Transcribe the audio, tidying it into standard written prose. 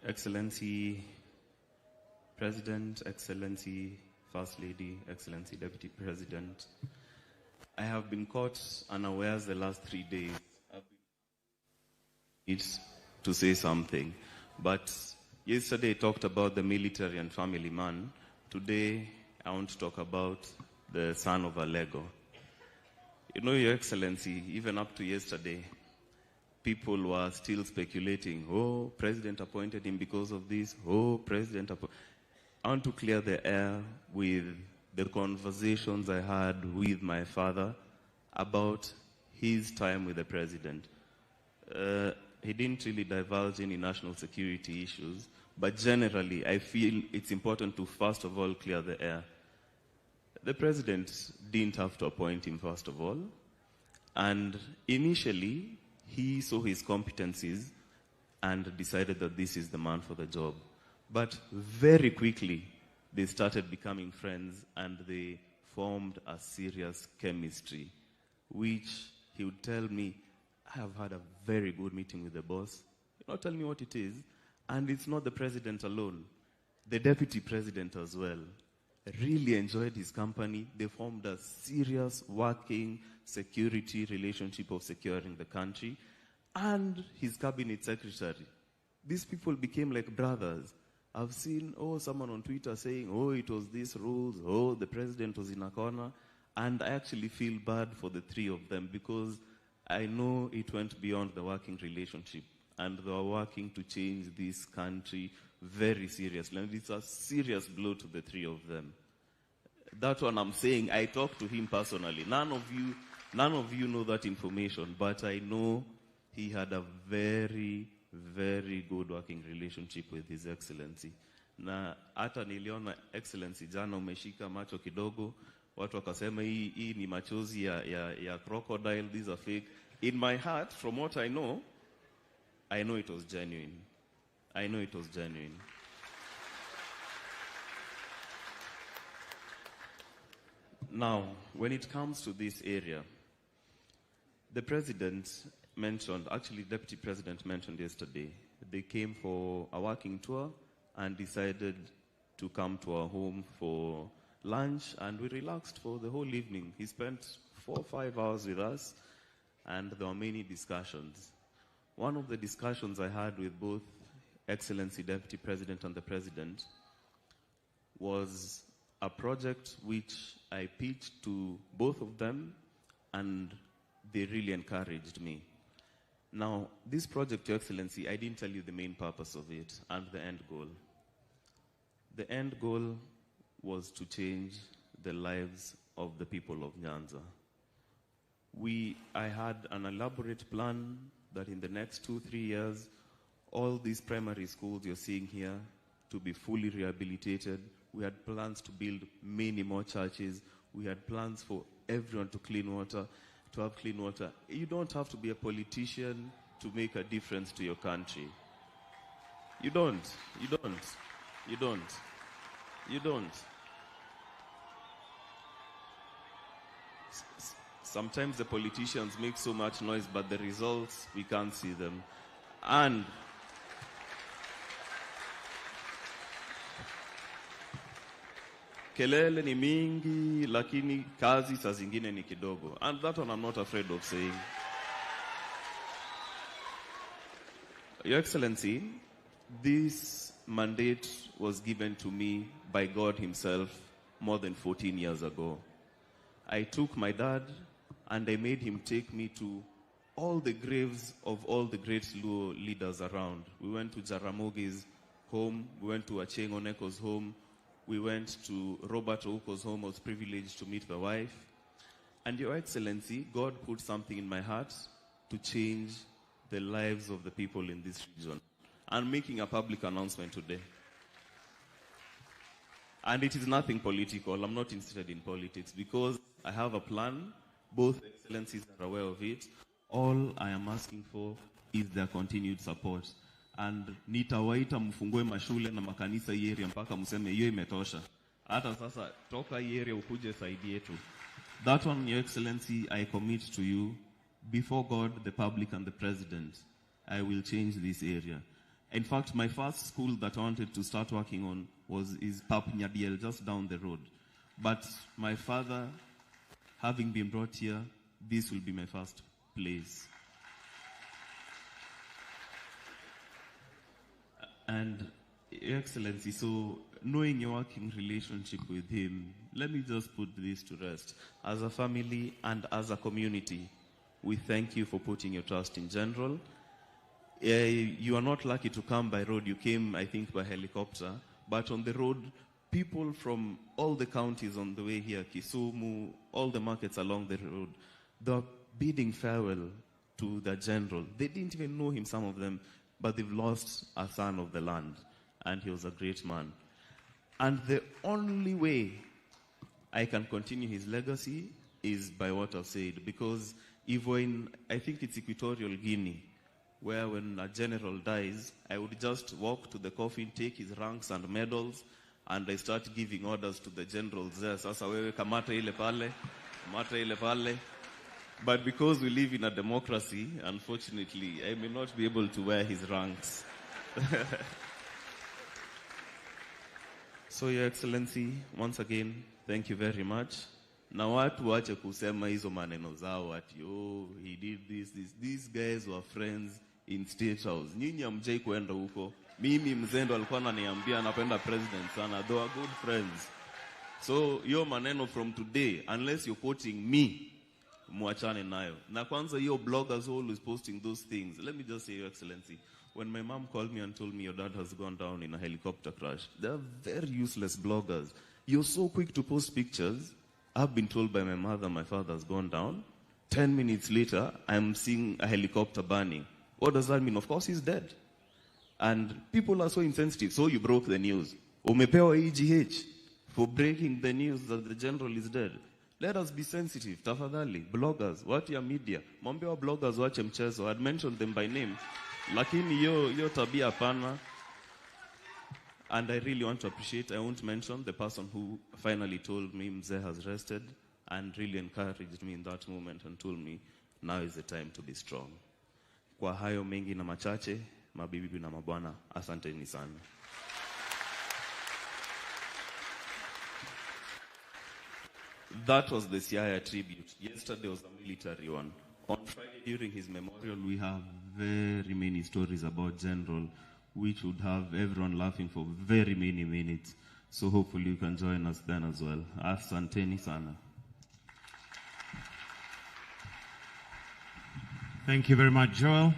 Excellency President, Excellency First Lady, Excellency Deputy President, I have been caught unawares the last 3 days. I've been to say something, but yesterday I talked about the military and family man. Today I want to talk about the son of a Lego. You know, Your Excellency, even up to yesterday, people were still speculating, oh, President appointed him because of this, oh, President I want to clear the air with the conversations I had with my father about his time with the President. He didn't really divulge any national security issues, but generally I feel it's important to first of all clear the air. The President didn't have to appoint him first of all, and initially he saw his competencies and decided that this is the man for the job. But very quickly, they started becoming friends and they formed a serious chemistry, which he would tell me, I have had a very good meeting with the boss. You know, tell me what it is. And it's not the president alone. The deputy president as well. I really enjoyed his company. They formed a serious working security relationship of securing the country. And his cabinet secretary. These people became like brothers. I've seen, someone on Twitter saying, it was these rules, the president was in a corner. And I actually feel bad for the three of them because I know it went beyond the working relationship. And they were working to change this country very seriously. And it's a serious blow to the three of them. That one I'm saying, I talked to him personally. None of you know that information, but I know he had a very, very good working relationship with His Excellency. Na hata niliona Excellency jana umeshika macho kidogo, watu wakasema hii ni machozi ya crocodile, these are fake. In my heart, from what I know it was genuine. I know it was genuine. Now, when it comes to this area, the President mentioned, actually Deputy President mentioned yesterday, they came for a working tour and decided to come to our home for lunch, and we relaxed for the whole evening. He spent 4 or 5 hours with us, and there were many discussions. One of the discussions I had with both Excellency Deputy President and the President was a project which I pitched to both of them, and they really encouraged me. Now, this project, Your Excellency, I didn't tell you the main purpose of it and the end goal. The end goal was to change the lives of the people of Nyanza. I had an elaborate plan that in the next 2-3 years, all these primary schools you're seeing here to be fully rehabilitated. We had plans to build many more churches. We had plans for everyone to have clean water. You don't have to be a politician to make a difference to your country. You don't. Sometimes the politicians make so much noise, but the results, we can't see them. And kelele ni mingi, lakini kazi saa zingine ni kidogo. And that one I'm not afraid of saying. Your Excellency, this mandate was given to me by God Himself more than 14 years ago. I took my dad and I made him take me to all the graves of all the great Luo leaders around. We went to Jaramogi's home, we went to Acheng Oneko's home, we went to Robert Ouko's home. I was privileged to meet the wife. And Your Excellency, God put something in my heart to change the lives of the people in this region. I'm making a public announcement today. And it is nothing political. I'm not interested in politics because I have a plan. Both Excellencies are aware of it. All I am asking for is their continued support. And nitawaita mfungue mashule na makanisa hii area mpaka mseme hiyo imetosha. Hata sasa toka hii area ukuje saidi yetu. That one, Your Excellency, I commit to you before God, the public and the President. I will change this area. In fact, my first school that I wanted to start working on is Pap Nyadiel, just down the road. But my father, having been brought here, this will be my first place. And Your Excellency, so knowing your working relationship with him, let me just put this to rest. As a family and as a community, we thank you for putting your trust in General. You are not lucky to come by road. You came, I think, by helicopter. But on the road, people from all the counties on the way here, Kisumu, all the markets along the road, they're bidding farewell to the General. They didn't even know him, some of them, but they've lost a son of the land, and he was a great man. And the only way I can continue his legacy is by what I've said, because even I think it's Equatorial Guinea, where when a general dies, I would just walk to the coffin, take his ranks and medals, and I start giving orders to the generals there. Sasa wewe kamata ile pale, kamata ile pale. But because we live in a democracy, unfortunately, I may not be able to wear his ranks. So, Your Excellency, once again, thank you very much. Na watu wache kusema hizo maneno zao ati, oh, he did this. These guys were friends in State House. Nyinyi hamjai kuenda huko. Mimi mzendo alikuwa ananiambia anapenda president sana. They are good friends. So, yo maneno from today, unless you're quoting me, muachane nayo. Na kwanza yo bloggers always posting those things. Let me just say, Your Excellency, when my mom called me and told me your dad has gone down in a helicopter crash, they're very useless bloggers. You're so quick to post pictures. I've been told by my mother my father has gone down. 10 minutes later, I'm seeing a helicopter burning. What does that mean? Of course, he's dead. And people are so insensitive. So you broke the news. Umepewa EGH for breaking the news that the general is dead. Let us be sensitive. Tafadhali, bloggers, what your media? Mwambie bloggers wache mchezo. I'd mentioned them by name. Lakini yo tabia hapana. And I really want to appreciate, I won't mention the person who finally told me Mzee has rested and really encouraged me in that moment and told me now is the time to be strong. Kwa hayo mengi na machache, mabibi na mabwana, asanteni sana. That was the Siaya tribute. Yesterday was a military one. On Friday during his memorial, we have very many stories about General, which would have everyone laughing for very many minutes. So hopefully you can join us then as well. Asanteni sana. Thank you very much, Joel.